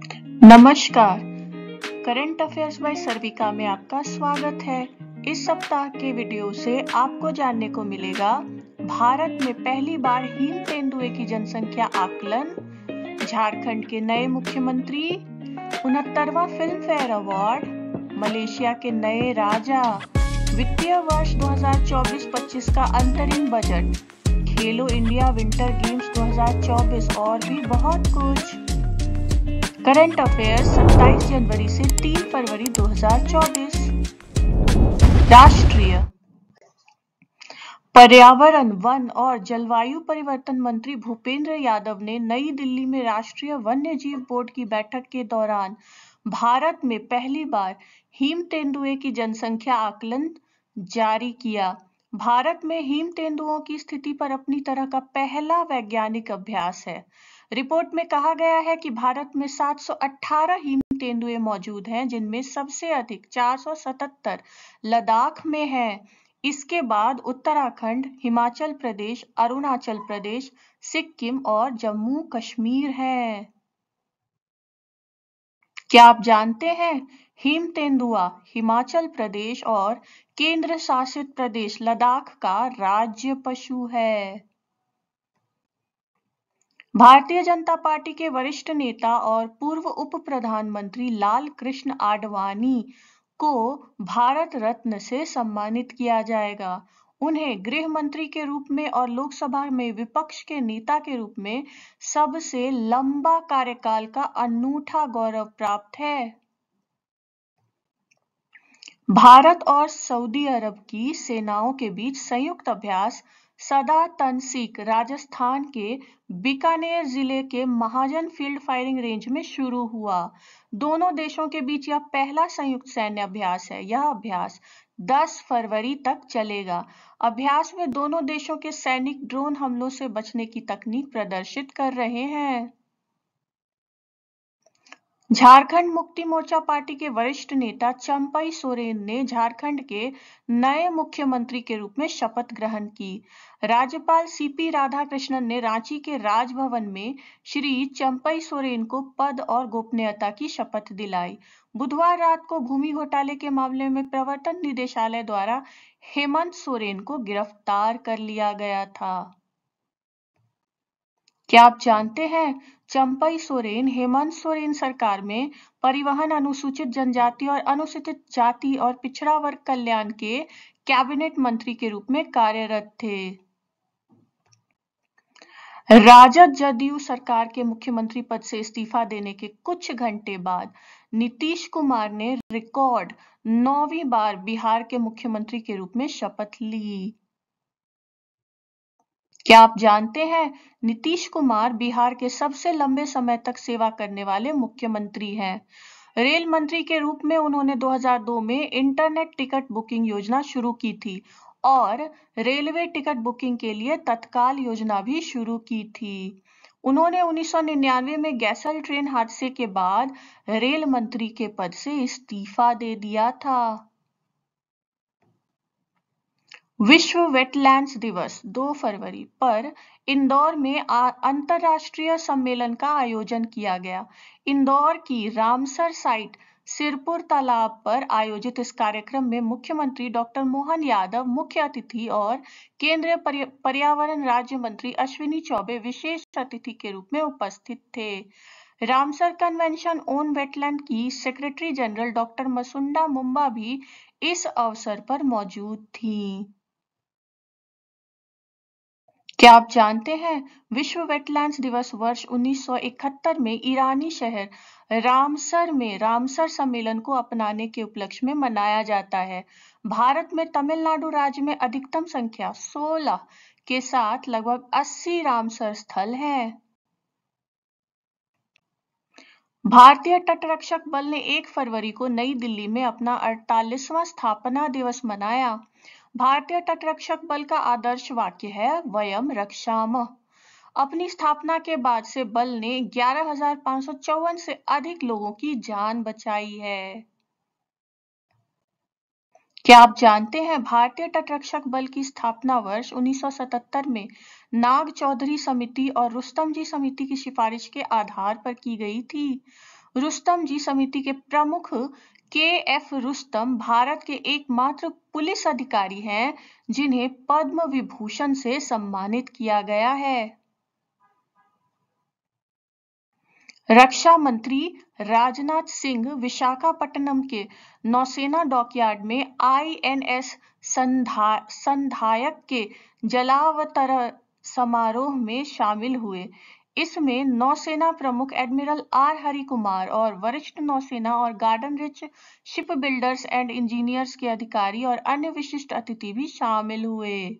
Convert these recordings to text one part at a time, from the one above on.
नमस्कार। Current affairs bye सर्विका में आपका स्वागत है। इस सप्ताह के वीडियो से आपको जानने को मिलेगा भारत में पहली बार हिम तेंदुए की जनसंख्या आकलन, झारखंड के नए मुख्यमंत्री, 69वां फिल्म फेयर अवार्ड, मलेशिया के नए राजा, वित्तीय वर्ष 2024-25 का अंतरिम बजट, खेलो इंडिया विंटर गेम्स 2024 और भी बहुत कुछ। करंट अफेयर्स 27 जनवरी से 3 फरवरी 2024। राष्ट्रीय पर्यावरण, वन और जलवायु परिवर्तन मंत्री भूपेंद्र यादव ने नई दिल्ली में राष्ट्रीय वन्य जीव बोर्ड की बैठक के दौरान भारत में पहली बार हिम तेंदुए की जनसंख्या आकलन जारी किया। भारत में हिम तेंदुओं की स्थिति पर अपनी तरह का पहला वैज्ञानिक अभ्यास है। रिपोर्ट में कहा गया है कि भारत में 718 हिम तेंदुए मौजूद हैं, जिनमें सबसे अधिक 477 लद्दाख में हैं। इसके बाद उत्तराखंड, हिमाचल प्रदेश, अरुणाचल प्रदेश, सिक्किम और जम्मू कश्मीर हैं। क्या आप जानते हैं हिम तेंदुआ हिमाचल प्रदेश और केंद्र शासित प्रदेश लद्दाख का राज्य पशु है। भारतीय जनता पार्टी के वरिष्ठ नेता और पूर्व उप प्रधानमंत्री लाल कृष्ण आडवाणी को भारत रत्न से सम्मानित किया जाएगा। उन्हें गृह मंत्री के रूप में और लोकसभा में विपक्ष के नेता के रूप में सबसे लंबा कार्यकाल का अनूठा गौरव प्राप्त है। भारत और सऊदी अरब की सेनाओं के बीच संयुक्त अभ्यास सदा तनसीक राजस्थान के बीकानेर जिले के महाजन फील्ड फायरिंग रेंज में शुरू हुआ। दोनों देशों के बीच यह पहला संयुक्त सैन्य अभ्यास है। यह अभ्यास 10 फरवरी तक चलेगा। अभ्यास में दोनों देशों के सैनिक ड्रोन हमलों से बचने की तकनीक प्रदर्शित कर रहे हैं। झारखंड मुक्ति मोर्चा पार्टी के वरिष्ठ नेता चंपई सोरेन ने झारखंड के नए मुख्यमंत्री के रूप में शपथ ग्रहण की। राज्यपाल सीपी राधाकृष्णन ने रांची के राजभवन में श्री चंपई सोरेन को पद और गोपनीयता की शपथ दिलाई। बुधवार रात को भूमि घोटाले के मामले में प्रवर्तन निदेशालय द्वारा हेमंत सोरेन को गिरफ्तार कर लिया गया था। क्या आप जानते हैं चंपई सोरेन हेमंत सोरेन सरकार में परिवहन, अनुसूचित जनजाति और अनुसूचित जाति और पिछड़ा वर्ग कल्याण के कैबिनेट मंत्री के रूप में कार्यरत थे। राजद जदयू सरकार के मुख्यमंत्री पद से इस्तीफा देने के कुछ घंटे बाद नीतीश कुमार ने रिकॉर्ड 9वीं बार बिहार के मुख्यमंत्री के रूप में शपथ ली। क्या आप जानते हैं नीतीश कुमार बिहार के सबसे लंबे समय तक सेवा करने वाले मुख्यमंत्री हैं। रेल मंत्री के रूप में उन्होंने 2002 में इंटरनेट टिकट बुकिंग योजना शुरू की थी और रेलवे टिकट बुकिंग के लिए तत्काल योजना भी शुरू की थी। उन्होंने 1999 में गैसल ट्रेन हादसे के बाद रेल मंत्री के पद से इस्तीफा दे दिया था। विश्व वेटलैंड्स दिवस 2 फरवरी पर इंदौर में अंतरराष्ट्रीय सम्मेलन का आयोजन किया गया। इंदौर की रामसर साइट सिरपुर तालाब पर आयोजित इस कार्यक्रम में मुख्यमंत्री डॉक्टर मोहन यादव मुख्य अतिथि और केंद्रीय पर्यावरण राज्य मंत्री अश्विनी चौबे विशेष अतिथि के रूप में उपस्थित थे। रामसर कन्वेंशन ऑन वेटलैंड की सेक्रेटरी जनरल डॉक्टर मसुंडा मुंबा भी इस अवसर पर मौजूद थीं। क्या आप जानते हैं विश्व वेटलैंड्स दिवस वर्ष 1971 में ईरानी शहर रामसर में रामसर सम्मेलन को अपनाने के उपलक्ष्य में मनाया जाता है। भारत में तमिलनाडु राज्य में अधिकतम संख्या 16 के साथ लगभग 80 रामसर स्थल हैं। भारतीय तटरक्षक बल ने 1 फरवरी को नई दिल्ली में अपना 48वां स्थापना दिवस मनाया। भारतीय तटरक्षक बल का आदर्श वाक्य है वयम रक्षामः। अपनी स्थापना के बाद से बल ने 11,554 से अधिक लोगों की जान बचाई है। क्या आप जानते हैं भारतीय तटरक्षक बल की स्थापना वर्ष 1977 में नाग चौधरी समिति और रुस्तम जी समिति की सिफारिश के आधार पर की गई थी। रुस्तम जी समिति के प्रमुख के.एफ. रुस्तम भारत के एकमात्र पुलिस अधिकारी हैं जिन्हें पद्म विभूषण से सम्मानित किया गया है। रक्षा मंत्री राजनाथ सिंह विशाखापट्टनम के नौसेना डॉकयार्ड में आईएनएस संधायक के जलावतरण समारोह में शामिल हुए। इसमें नौसेना प्रमुख एडमिरल आर हरि कुमार और वरिष्ठ नौसेना और garden rich ship builders and engineers के अधिकारी और अन्य विशिष्ट अतिथि भी शामिल हुए।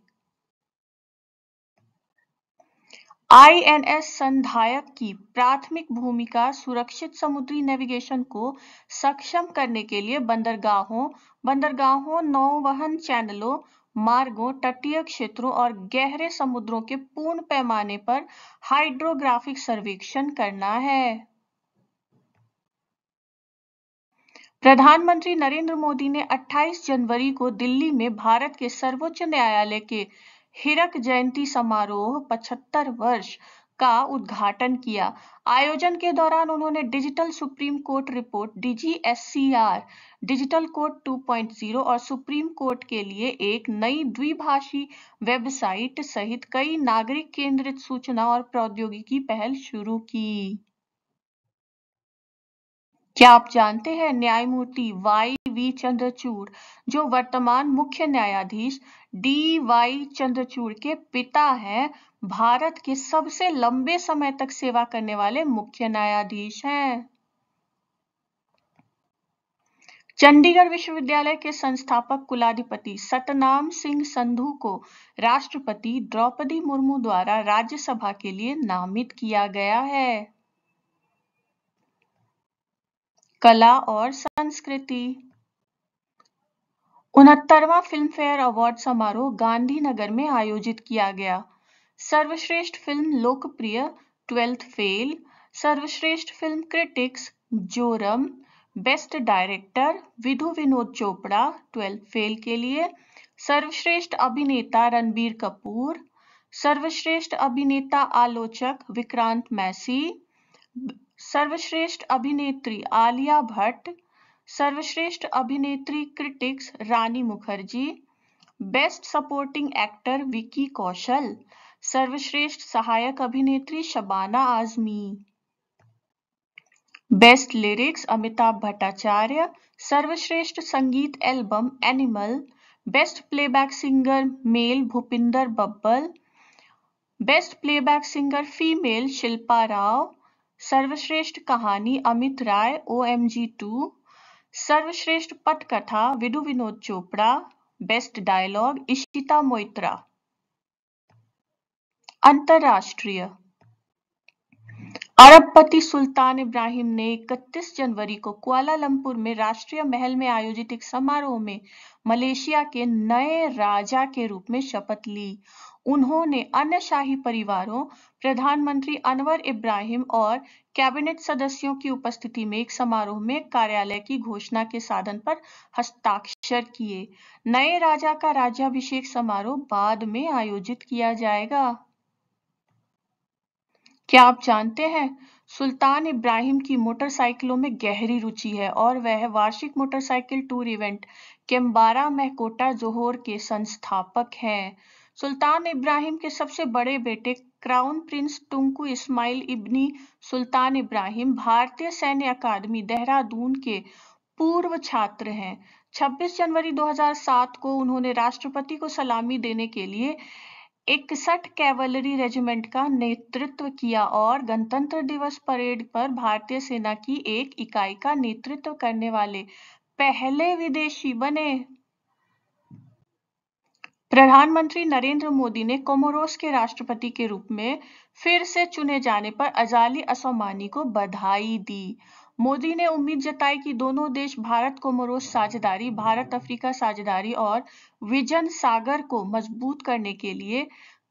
आईएनएस संधायक की प्राथमिक भूमिका सुरक्षित समुद्री नेविगेशन को सक्षम करने के लिए बंदरगाहों, नौवहन चैनलों, मार्गों, तटीय क्षेत्रों और गहरे समुद्रों के पूर्ण पैमाने पर हाइड्रोग्राफिक सर्वेक्षण करना है। प्रधानमंत्री नरेंद्र मोदी ने 28 जनवरी को दिल्ली में भारत के सर्वोच्च न्यायालय के हीरक जयंती समारोह 75 वर्ष का उद्घाटन किया। आयोजन के दौरान उन्होंने digital supreme court report DGSCR, digital court 2.0 और सुप्रीम कोर्ट के लिए एक नई द्विभाषी वेबसाइट सहित कई नागरिक केंद्रित सूचना और प्रौद्योगिकी पहल शुरू की। क्या आप जानते हैं न्यायमूर्ति Y.V. चंद्रचूड़, जो वर्तमान मुख्य न्यायाधीश D.Y. चंद्रचूड़ के पिता हैं, भारत के सबसे लंबे समय तक सेवा करने वाले मुख्य न्यायाधीश हैं। चंडीगढ़ विश्वविद्यालय के संस्थापक कुलाधिपति सतनाम सिंह संधू को राष्ट्रपति द्रौपदी मुर्मू द्वारा राज्यसभा के लिए नामित किया गया है। कला और संस्कृति। 69वां फिल्मफेयर अवार्ड समारोह गांधीनगर में आयोजित किया गया। सर्वश्रेष्ठ फिल्म लोकप्रिय 12th फेल, सर्वश्रेष्ठ film critics Joram, best director Vidhu Vinod Chopra 12th Fail के लिए, सर्वश्रेष्ठ अभिनेता रणबीर कपूर, सर्वश्रेष्ठ अभिनेता आलोचक विक्रांत मैसी, सर्वश्रेष्ठ अभिनेत्री आलिया भट्ट, सर्वश्रेष्ठ अभिनेत्री critics Rani Mukherjee, best supporting actor Vicky Kaushal, सर्वश्रेष्ठ सहायक अभिनेत्री शबाना आजमी, बेस्ट लिरिक्स अमिताभ भट्टाचार्य, सर्वश्रेष्ठ संगीत album Animal, best playback singer male Bhupinder Babbal, best playback singer female Shilpa Rao, सर्वश्रेष्ठ कहानी अमित राय OMG2, सर्वश्रेष्ठ पटकथा विधु विनोद चोपड़ा, बेस्ट डायलॉग इशिता मोइत्रा। अंतरराष्ट्रीय। अरबपति सुल्तान इब्राहिम ने 31 जनवरी को कुआलालंपुर में राष्ट्रीय महल में आयोजित एक समारोह में मलेशिया के नए राजा के रूप में शपथ ली। उन्होंने अन्य शाही परिवारों, प्रधानमंत्री अनवर इब्राहिम और कैबिनेट सदस्यों की उपस्थिति में एक समारोह में कार्यालय की घोषणा के साधन पर हस्ताक्षर किए। नए राजा का राज्याभिषेक समारोह बाद में आयोजित किया जाएगा। क्या आप जानते हैं सुल्तान इब्राहिम की मोटरसाइकिलों में गहरी रुचि है और वह वार्षिक मोटरसाइकिल टूर इवेंट केम्बारा महकोटा जोहोर के संस्थापक हैं। सुल्तान इब्राहिम के सबसे बड़े बेटे क्राउन प्रिंस टुंकू इस्माइल इब्नी सुल्तान इब्राहिम भारतीय सैन्य अकादमी देहरादून के पूर्व छात्र हैं। 26 जनवरी 2007 को उन्होंने राष्ट्रपति को सलामी देने के लिए 61 कैवलरी रेजिमेंट का नेतृत्व किया और गणतंत्र दिवस परेड पर भारतीय सेना की एक इकाई का नेतृत्व करने वाले पहले विदेशी बने। प्रधानमंत्री नरेंद्र मोदी ने कोमोरोस के राष्ट्रपति के रूप में फिर से चुने जाने पर अजाली असौमानी को बधाई दी। मोदी ने उम्मीद जताई कि दोनों देश भारत कोमोरोस साझेदारी, भारत अफ्रीका साझेदारी और विजन सागर को मजबूत करने के लिए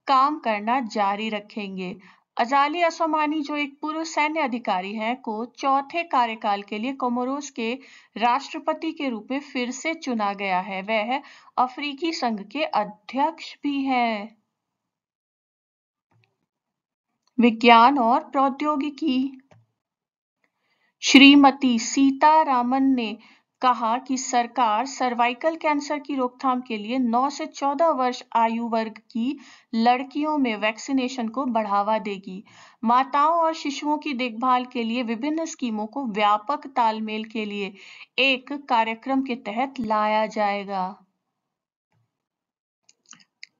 काम करना जारी रखेंगे। अजाली असौमानी, जो एक पूर्व सैन्य अधिकारी हैं, को चौथे कार्यकाल के लिए कोमोरोस के राष्ट्रपति के रूप में फिर से चुना गया है। वह अफ्रीकी संघ के अध्यक्ष भी हैं। विज्ञान और प्रौद्योगिकी। श्रीमती सीतारामन ने कहा कि सरकार सर्वाइकल कैंसर की रोकथाम के लिए 9 से 14 वर्ष आयु वर्ग की लड़कियों में वैक्सीनेशन को बढ़ावा देगी। माताओं और शिशुओं की देखभाल के लिए विभिन्न स्कीमों को व्यापक तालमेल के लिए एक कार्यक्रम के तहत लाया जाएगा।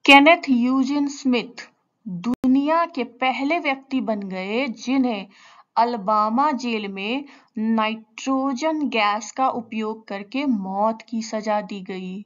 केनेथ यूजिन स्मिथ दुनिया के पहले व्यक्ति बन गए जिन्हें अलबामा जेल में नाइट्रोजन गैस का उपयोग करके मौत की सजा दी गई।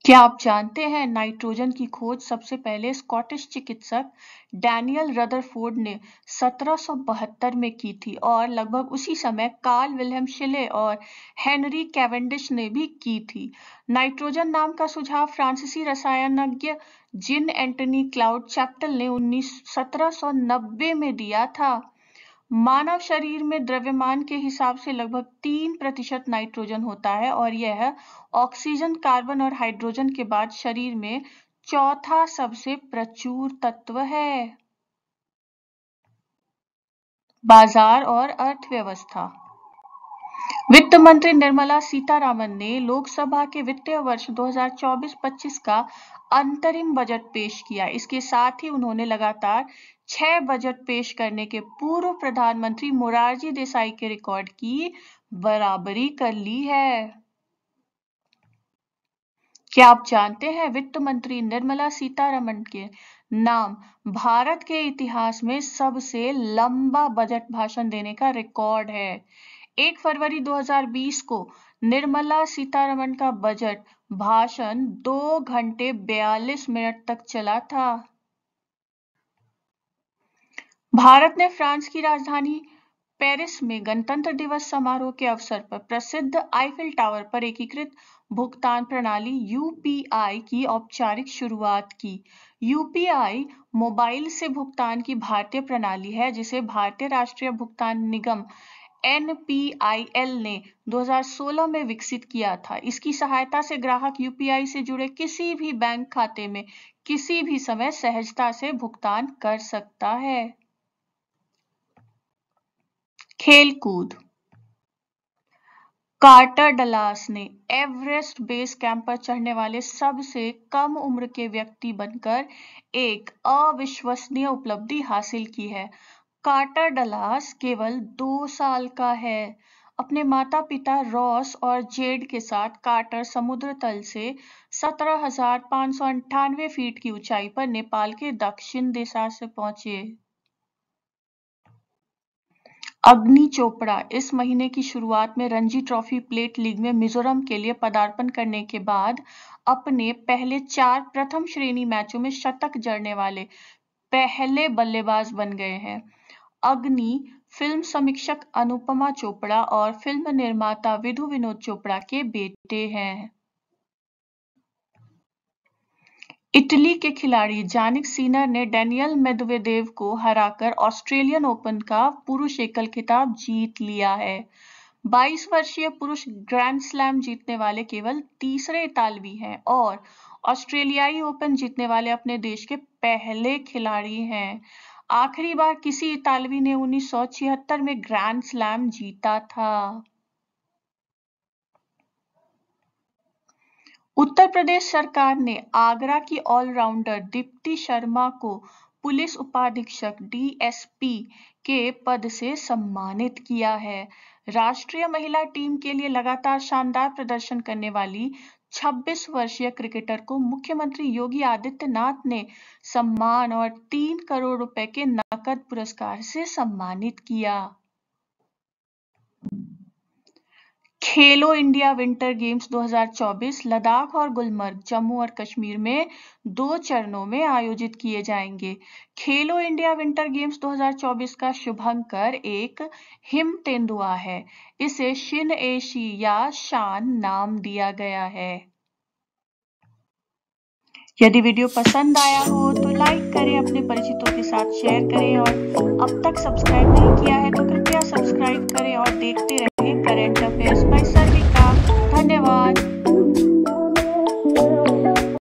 क्या आप जानते हैं नाइट्रोजन की खोज सबसे पहले स्कॉटिश चिकित्सक डैनियल रदरफोर्ड ने 1772 में की थी और लगभग उसी समय कार्ल विल्हेम शिले और हेनरी कैवेंडिश ने भी की थी। नाइट्रोजन नाम का सुझाव फ्रांसीसी रसायनज्ञ जीन एंटनी क्लाउड चैप्टल ने 1790 में दिया था। मानव शरीर में द्रव्यमान के हिसाब से लगभग 3% नाइट्रोजन होता है और यह ऑक्सीजन, कार्बन और हाइड्रोजन के बाद शरीर में चौथा सबसे प्रचुर तत्व है। बाजार और अर्थव्यवस्था। वित्त मंत्री निर्मला सीतारामन ने लोकसभा के वित्तीय वर्ष 2024-25 का अंतरिम बजट पेश किया। इसके साथ ही उन्होंने लगातार 6 बजट पेश करने के पूर्व प्रधानमंत्री मोरारजी देसाई के रिकॉर्ड की बराबरी कर ली है। क्या आप जानते हैं वित्त मंत्री निर्मला सीतारमण के नाम भारत के इतिहास में सबसे लंबा बजट भाषण देने का रिकॉर्ड है। 1 फरवरी 2020 को निर्मला सीतारमण का बजट भाषण 2 घंटे 42 मिनट तक चला था। भारत ने फ्रांस की राजधानी पेरिस में गणतंत्र दिवस समारोह के अवसर पर प्रसिद्ध आईफिल टावर पर एकीकृत भुगतान प्रणाली यूपीआई की औपचारिक शुरुआत की। यूपीआई मोबाइल से भुगतान की भारतीय प्रणाली है जिसे भारतीय राष्ट्रीय भुगतान निगम NPIL ने 2016 में विकसित किया था। इसकी सहायता से ग्राहक यूपीआई से जुड़े किसी भी बैंक खाते में किसी भी समय सहजता से भुगतान कर सकता है। खेलकूद। कार्टर डलास ने एवरेस्ट बेस कैंप पर चढ़ने वाले सबसे कम उम्र के व्यक्ति बनकर एक अविश्वसनीय उपलब्धि हासिल की है। कार्टर डलास केवल 2 साल का है। अपने माता पिता रॉस और जेड के साथ कार्टर समुद्र तल से 17,598 फीट की ऊंचाई पर नेपाल के दक्षिण दिशा से पहुंचे। अग्नि चोपड़ा इस महीने की शुरुआत में रणजी ट्रॉफी प्लेट लीग में मिजोरम के लिए पदार्पण करने के बाद अपने पहले 4 प्रथम श्रेणी मैचों में शतक जड़ने वाले पहले बल्लेबाज बन गए हैं। अग्नि फिल्म समीक्षक अनुपमा चोपड़ा और फिल्म निर्माता विधु विनोद चोपड़ा के बेटे हैं। इटली के खिलाड़ी जानिक सिनर ने डेनियल मेदवेदेव को हराकर ऑस्ट्रेलियन ओपन का पुरुष एकल खिताब जीत लिया है। 22 वर्षीय पुरुष ग्रैंड स्लैम जीतने वाले केवल तीसरे इतालवी हैं और ऑस्ट्रेलियाई ओपन जीतने वाले अपने देश के पहले खिलाड़ी हैं। आखिरी बार किसी इतालवी ने 1976 में ग्रैंड स्लैम जीता था। उत्तर प्रदेश सरकार ने आगरा की ऑलराउंडर दीप्ति शर्मा को पुलिस उपाधीक्षक DSP के पद से सम्मानित किया है। राष्ट्रीय महिला टीम के लिए लगातार शानदार प्रदर्शन करने वाली 26 वर्षीय क्रिकेटर को मुख्यमंत्री योगी आदित्यनाथ ने सम्मान और 3 करोड़ रुपए के नकद पुरस्कार से सम्मानित किया। खेलो इंडिया विंटर गेम्स 2024 लद्दाख और गुलमर्ग, जम्मू और कश्मीर में 2 चरणों में आयोजित किए जाएंगे। खेलो इंडिया विंटर गेम्स 2024 का शुभंकर एक हिम तेंदुआ है। इसे शिन एशी या शान नाम दिया गया है। यदि वीडियो पसंद आया हो तो लाइक करें, अपने परिचितों के साथ शेयर करें और अब तक सब्सक्राइब नहीं किया है तो कृपया सब्सक्राइब करें और देखते रहें करंट अफेयर्स बाय सर्विका। धन्यवाद।